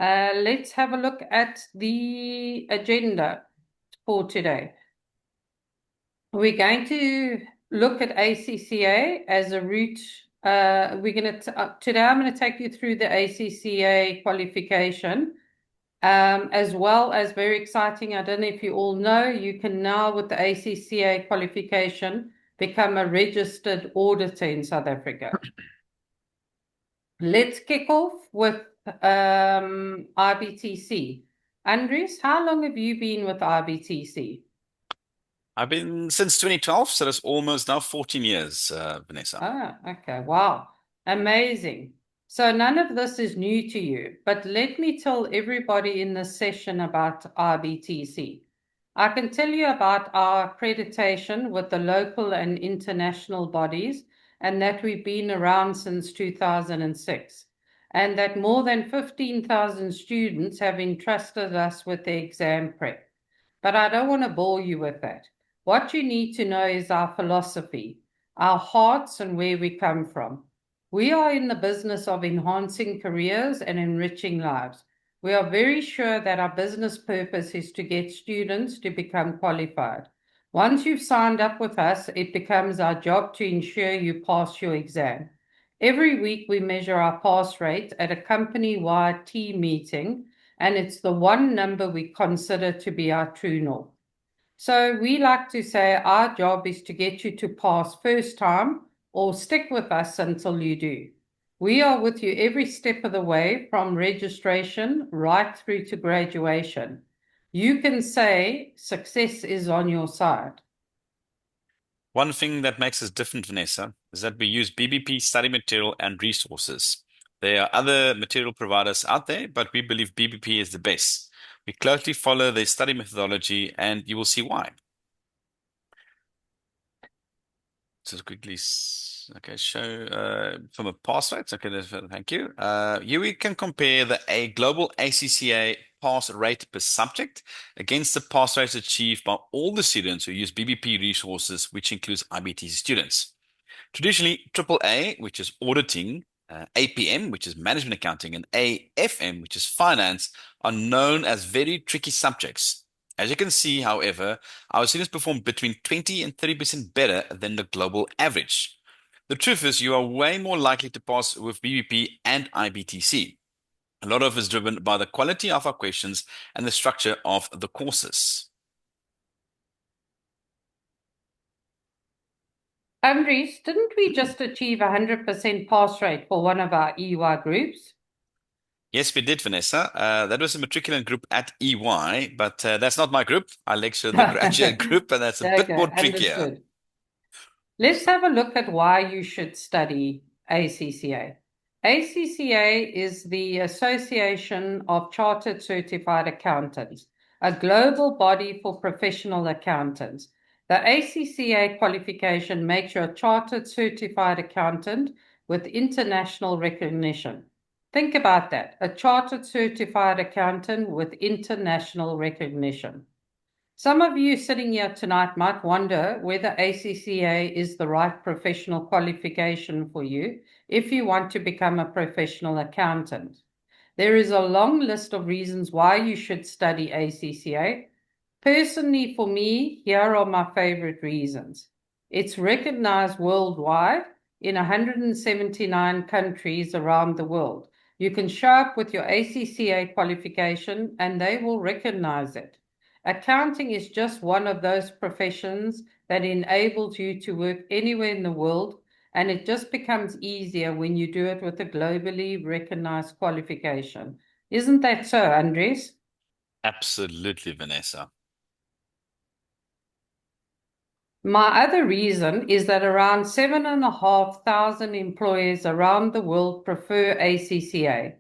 Let's have a look at the agenda for today. We're going to look at ACCA as a route. Today I'm going to take you through the ACCA qualification, as well as very exciting. I don't know if you all know, you can now with the ACCA qualification become a registered auditor in South Africa. Let's kick off with IBTC. Andres, how long have you been with IBTC? I've been since 2012, so that's almost now 14 years, Vanessa. Ah, okay. Wow. Amazing. So none of this is new to you, but let me tell everybody in this session about IBTC. I can tell you about our accreditation with the local and international bodies, and that we've been around since 2006, and that more than 15,000 students have entrusted us with their exam prep. But I don't want to bore you with that. What you need to know is our philosophy, our hearts, and where we come from. We are in the business of enhancing careers and enriching lives. We are very sure that our business purpose is to get students to become qualified. Once you've signed up with us, it becomes our job to ensure you pass your exam. Every week, we measure our pass rate at a company-wide team meeting, and it's the one number we consider to be our true north. So we like to say our job is to get you to pass first time or stick with us until you do. We are with you every step of the way from registration right through to graduation. You can say success is on your side. One thing that makes us different, Vanessa, is that we use BBP study material and resources. There are other material providers out there, but we believe BBP is the best. We closely follow their study methodology, and you will see why. Just quickly, okay, show from a pass rate. Okay, thank you. Here we can compare a global ACCA pass rate per subject against the pass rates achieved by all the students who use BBP resources, which includes IBTC students. Traditionally, AAA, which is auditing, APM, which is management accounting, and AFM, which is finance, are known as very tricky subjects. As you can see, however, our students perform between 20 and 30% better than the global average. The truth is, you are way more likely to pass with BBP and IBTC. A lot of it is driven by the quality of our questions and the structure of the courses. Andres, didn't we just achieve 100% pass rate for one of our EY groups? Yes, we did, Vanessa. That was a matriculant group at EY, but that's not my group. I lecture the graduate group, and that's a bit more Okay, trickier. understood. Let's have a look at why you should study ACCA. ACCA is the Association of Chartered Certified Accountants, a global body for professional accountants. The ACCA qualification makes you a chartered certified accountant with international recognition. Think about that, a chartered certified accountant with international recognition. Some of you sitting here tonight might wonder whether ACCA is the right professional qualification for you if you want to become a professional accountant. There is a long list of reasons why you should study ACCA. Personally, for me, here are my favorite reasons. It's recognized worldwide in 179 countries around the world. You can show up with your ACCA qualification and they will recognize it. Accounting is just one of those professions that enables you to work anywhere in the world, and it just becomes easier when you do it with a globally recognized qualification. Isn't that so, Andres? Absolutely, Vanessa. My other reason is that around 7,500 employers around the world prefer ACCA.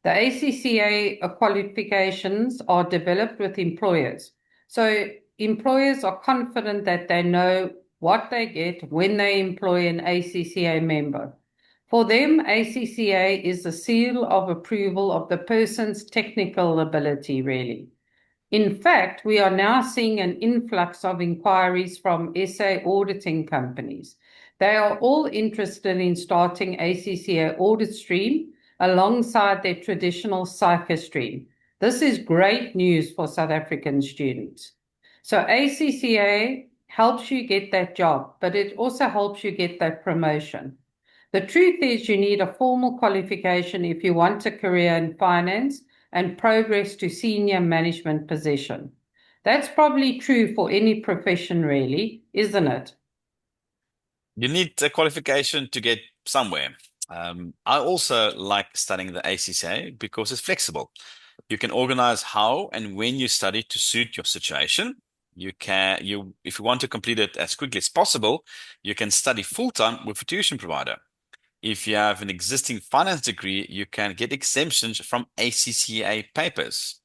The ACCA qualifications are developed with employers. So employers are confident that they know what they get when they employ an ACCA member. For them, ACCA is the seal of approval of the person's technical ability, really. In fact, we are now seeing an influx of inquiries from SA auditing companies. They are all interested in starting ACCA audit stream, alongside their traditional psycho stream. This is great news for South African students. So ACCA helps you get that job, but it also helps you get that promotion. The truth is you need a formal qualification if you want a career in finance and progress to senior management position. That's probably true for any profession really, isn't it? You need a qualification to get somewhere. I also like studying the ACCA because it's flexible. You can organize how and when you study to suit your situation. If you want to complete it as quickly as possible, you can study full-time with a tuition provider. If you have an existing finance degree, you can get exemptions from ACCA papers.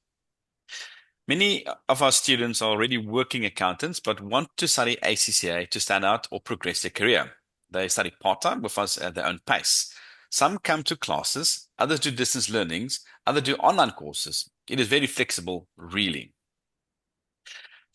Many of our students are already working accountants but want to study ACCA to stand out or progress their career. They study part-time with us at their own pace. Some come to classes, others do distance learnings, others do online courses. It is very flexible, really.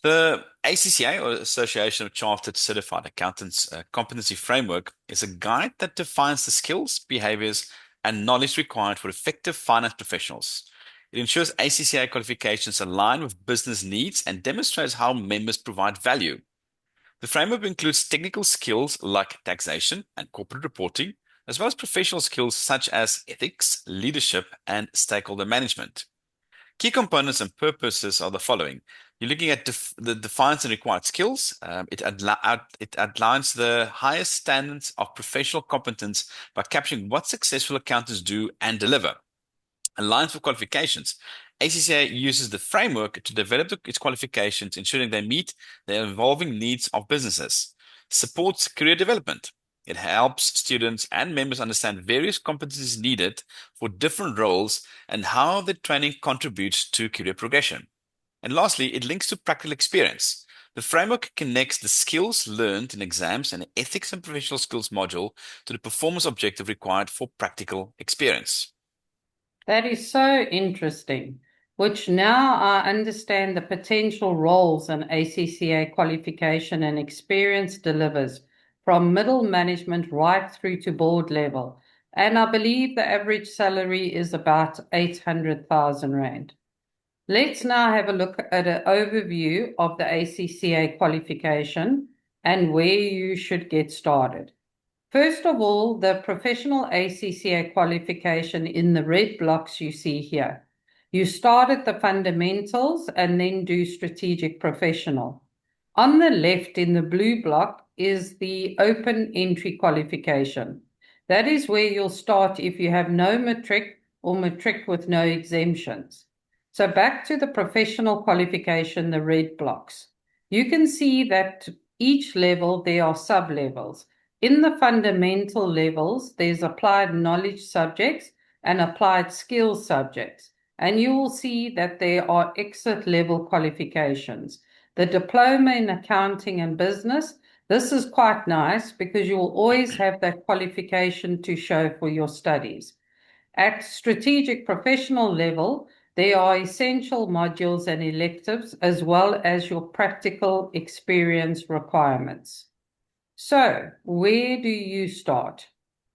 The ACCA, or Association of Chartered Certified Accountants Competency Framework, is a guide that defines the skills, behaviors, and knowledge required for effective finance professionals. It ensures ACCA qualifications align with business needs and demonstrates how members provide value. The framework includes technical skills like taxation and corporate reporting, as well as professional skills such as ethics, leadership, and stakeholder management. Key components and purposes are the following. You're looking at the defined and required skills. It outlines the highest standards of professional competence by capturing what successful accountants do and deliver. Aligns with qualifications. ACCA uses the framework to develop its qualifications, ensuring they meet the evolving needs of businesses. Supports career development. It helps students and members understand various competencies needed for different roles and how the training contributes to career progression. And lastly, it links to practical experience. The framework connects the skills learned in exams and the ethics and professional skills module to the performance objective required for practical experience. That is so interesting, which now I understand the potential roles an ACCA qualification and experience delivers from middle management right through to board level. And I believe the average salary is about 800,000 Rand. Let's now have a look at an overview of the ACCA qualification and where you should get started. First of all, the professional ACCA qualification in the red blocks you see here. You start at the fundamentals and then do strategic professional. On the left in the blue block is the open entry qualification. That is where you'll start if you have no matric or matric with no exemptions. So back to the professional qualification, the red blocks. You can see that each level there are sub-levels. In the fundamental levels, there's applied knowledge subjects and applied skills subjects. And you will see that there are exit level qualifications. The diploma in accounting and business, this is quite nice because you will always have that qualification to show for your studies. At strategic professional level, there are essential modules and electives as well as your practical experience requirements. So, where do you start?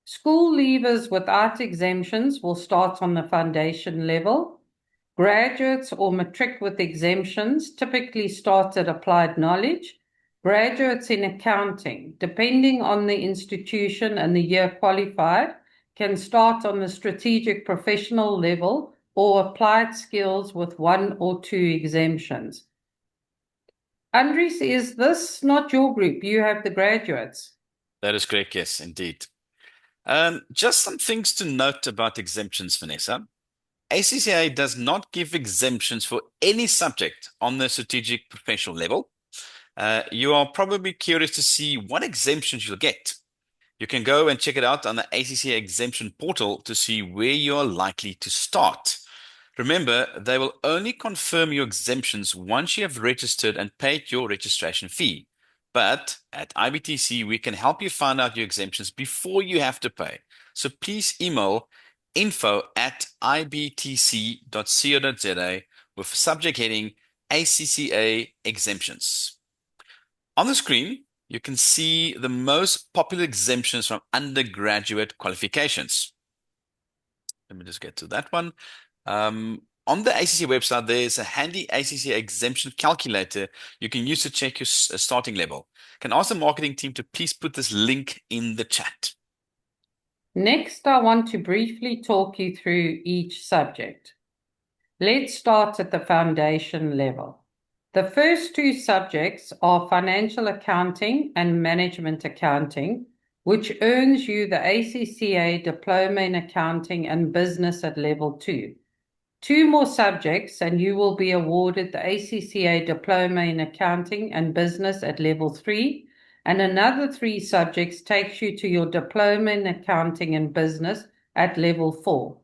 School leavers without exemptions will start on the foundation level. Graduates or matric with exemptions typically start at applied knowledge. Graduates in accounting, depending on the institution and the year qualified, can start on the strategic professional level or applied skills with one or two exemptions. Andres, is this not your group? You have the graduates. That is correct, yes, indeed. Just some things to note about exemptions, Vanessa. ACCA does not give exemptions for any subject on the strategic professional level. You are probably curious to see what exemptions you'll get. You can go and check it out on the ACCA exemption portal to see where you are likely to start. Remember, they will only confirm your exemptions once you have registered and paid your registration fee. But at IBTC, we can help you find out your exemptions before you have to pay. So please email info@ibtc.co.za with subject heading ACCA exemptions. On the screen, you can see the most popular exemptions from undergraduate qualifications. Let me just get to that one. On the ACCA website, there's a handy ACCA exemption calculator you can use to check your starting level. Can ask the marketing team to please put this link in the chat. Next, I want to briefly talk you through each subject. Let's start at the foundation level. The first two subjects are financial accounting and management accounting, which earns you the ACCA Diploma in Accounting and Business at Level 2. Two more subjects and you will be awarded the ACCA Diploma in Accounting and Business at Level 3, and another 3 subjects takes you to your Diploma in Accounting and Business at Level 4.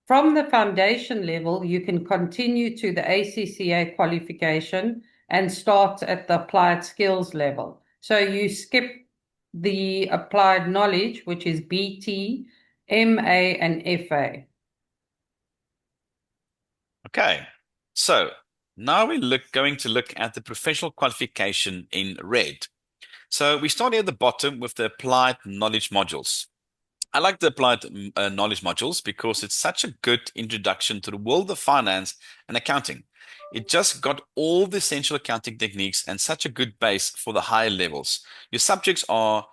From the foundation level, you can continue to the ACCA qualification and start at the applied skills level. So you skip the applied knowledge, which is BT, MA, and FA. Okay, so now we're going to look at the professional qualification in red. So we start here at the bottom with the applied knowledge modules. I like the applied knowledge modules because it's such a good introduction to the world of finance and accounting. It just got all the essential accounting techniques and such a good base for the higher levels. Your subjects are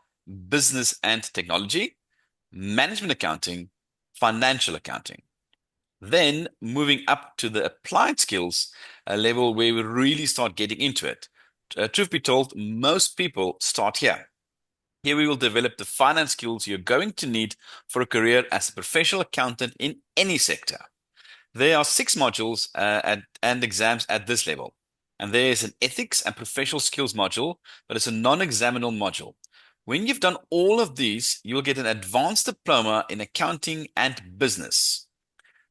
business and technology, management accounting, financial accounting. Then moving up to the applied skills level where we really start getting into it. Truth be told, most people start here. Here we will develop the finance skills you're going to need for a career as a professional accountant in any sector. There are 6 modules and exams at this level. And there is an ethics and professional skills module, but it's a non-examinable module. When you've done all of these, you will get an advanced diploma in accounting and business.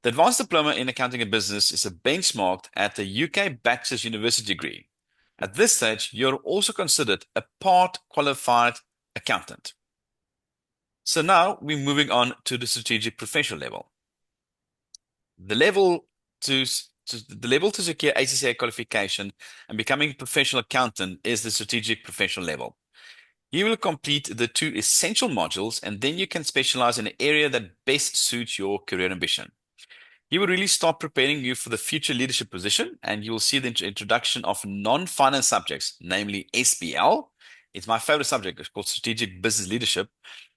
The advanced diploma in accounting and business is a benchmarked at the UK Bachelor's University degree. At this stage, you're also considered a part qualified accountant. So now we're moving on to the strategic professional level. The level to secure ACCA qualification and becoming a professional accountant is the strategic professional level. You will complete the 2 essential modules and then you can specialize in an area that best suits your career ambition. He will really start preparing you for the future leadership position, and you will see the introduction of non-finance subjects, namely SBL. It's my favorite subject. It's called Strategic Business Leadership.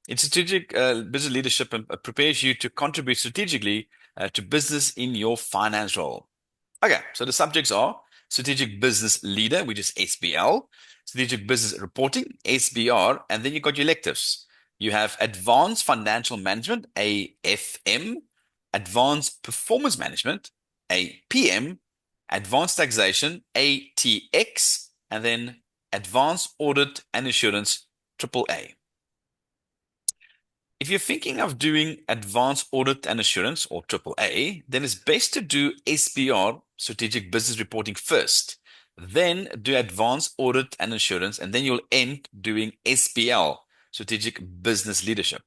It's strategic business leadership and prepares you to contribute strategically to business in your finance role. Okay, so the subjects are Strategic Business Leader, which is SBL, Strategic Business Reporting, SBR, and then you got your electives. You have Advanced Financial Management, AFM, Advanced Performance Management, APM, Advanced Taxation, ATX, and then Advanced Audit and Assurance, AAA. If you're thinking of doing Advanced Audit and Assurance, or AAA, then it's best to do SBR, Strategic Business Reporting, first. Then do Advanced Audit and Assurance, and then you'll end doing SBL, Strategic Business Leadership.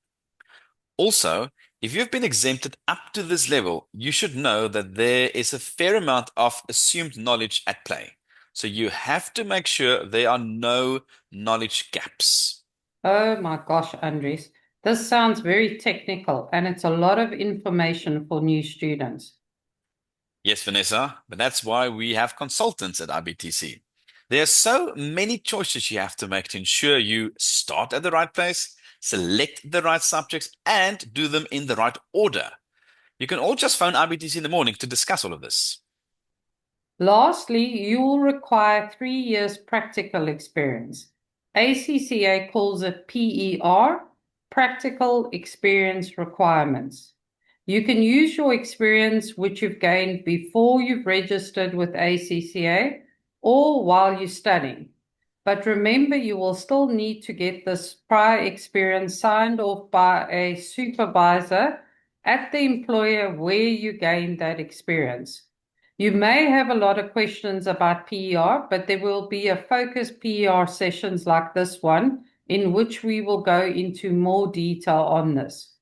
Also, if you've been exempted up to this level, you should know that there is a fair amount of assumed knowledge at play. So you have to make sure there are no knowledge gaps. Oh my gosh, Andres. This sounds very technical and it's a lot of information for new students. Yes, Vanessa, but that's why we have consultants at IBTC. There are so many choices you have to make to ensure you start at the right place, select the right subjects, and do them in the right order. You can all just phone IBTC in the morning to discuss all of this. Lastly, you will require 3 years practical experience. ACCA calls it PER, Practical Experience Requirements. You can use your experience which you've gained before you've registered with ACCA or while you're studying. But remember, you will still need to get this prior experience signed off by a supervisor at the employer where you gained that experience. You may have a lot of questions about PER, but there will be a focused PER sessions like this one in which we will go into more detail on this.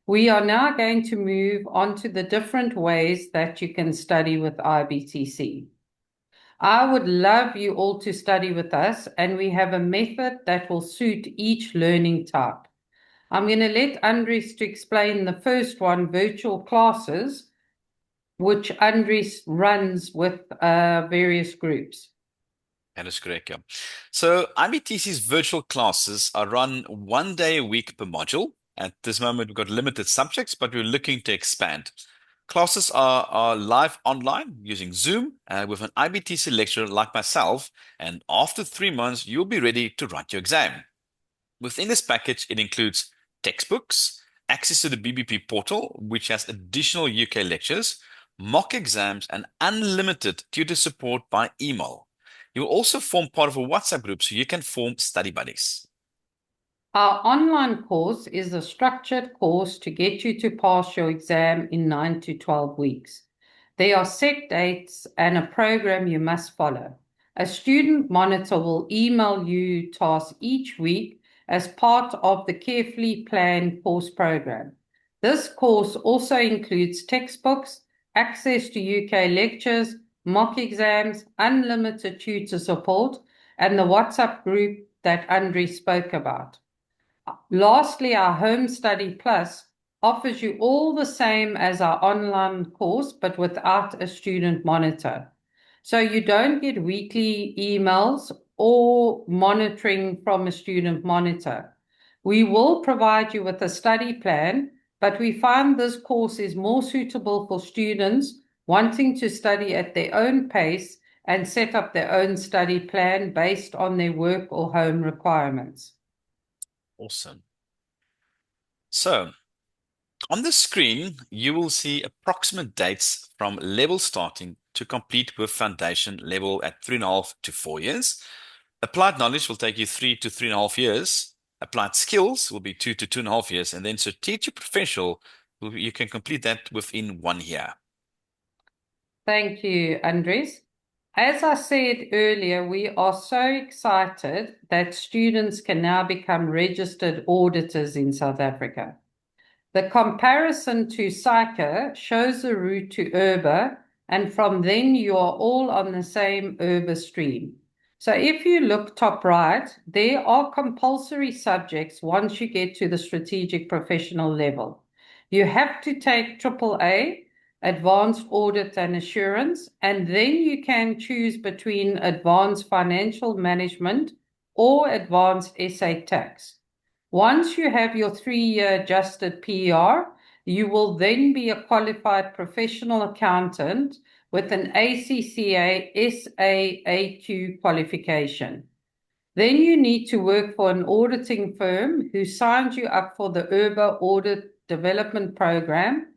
We are now going to move on to the different ways that you can study with IBTC. I would love you all to study with us, and we have a method that will suit each learning type. I'm going to let Andries to explain the first one, virtual classes, which Andries runs with various groups. That is correct, yeah. So IBTC's virtual classes are run 1 day a week per module. At this moment, we've got limited subjects, but we're looking to expand. Classes are live online using Zoom with an IBTC lecturer like myself, and after 3 months, you'll be ready to write your exam. Within this package, it includes textbooks, access to the BBP portal, which has additional UK lectures, mock exams, and unlimited tutor support by email. You will also form part of a WhatsApp group so you can form study buddies. Our online course is a structured course to get you to pass your exam in 9 to 12 weeks. There are set dates and a program you must follow. A student monitor will email you tasks each week as part of the carefully planned course program. This course also includes textbooks, access to UK lectures, mock exams, unlimited tutor support, and the WhatsApp group that Andre spoke about. Lastly, our Home Study Plus offers you all the same as our online course, but without a student monitor. So you don't get weekly emails or monitoring from a student monitor. We will provide you with a study plan, but we find this course is more suitable for students wanting to study at their own pace and set up their own study plan based on their work or home requirements. Awesome. So, on the screen, you will see approximate dates from level starting to complete with foundation level at 3.5 to 4 years. Applied knowledge will take you 3 to 3.5 years. Applied skills will be 2 to 2.5 years. And then strategic professional, you can complete that within 1 year. Thank you, Andres. As I said earlier, we are so excited that students can now become registered auditors in South Africa. The comparison to SAICA shows the route to URBA, and from then you are all on the same URBA stream. So if you look top right, there are compulsory subjects once you get to the strategic professional level. You have to take AAA, Advanced Audit and Assurance, and then you can choose between Advanced Financial Management or Advanced SA Tax. Once you have your 3-year adjusted PER, you will then be a qualified professional accountant with an ACCA SAAQ qualification. Then you need to work for an auditing firm who signs you up for the URBA Audit Development Program,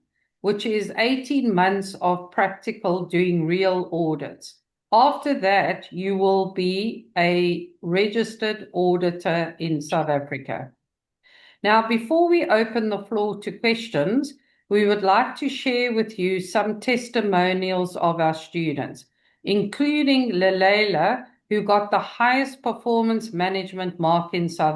which is 18 months of practical doing real audits. After that, you will be a registered auditor in South Africa. Now, before we open the floor to questions, we would like to share with you some testimonials of our students, including Leila, who got the highest performance management mark in South Africa.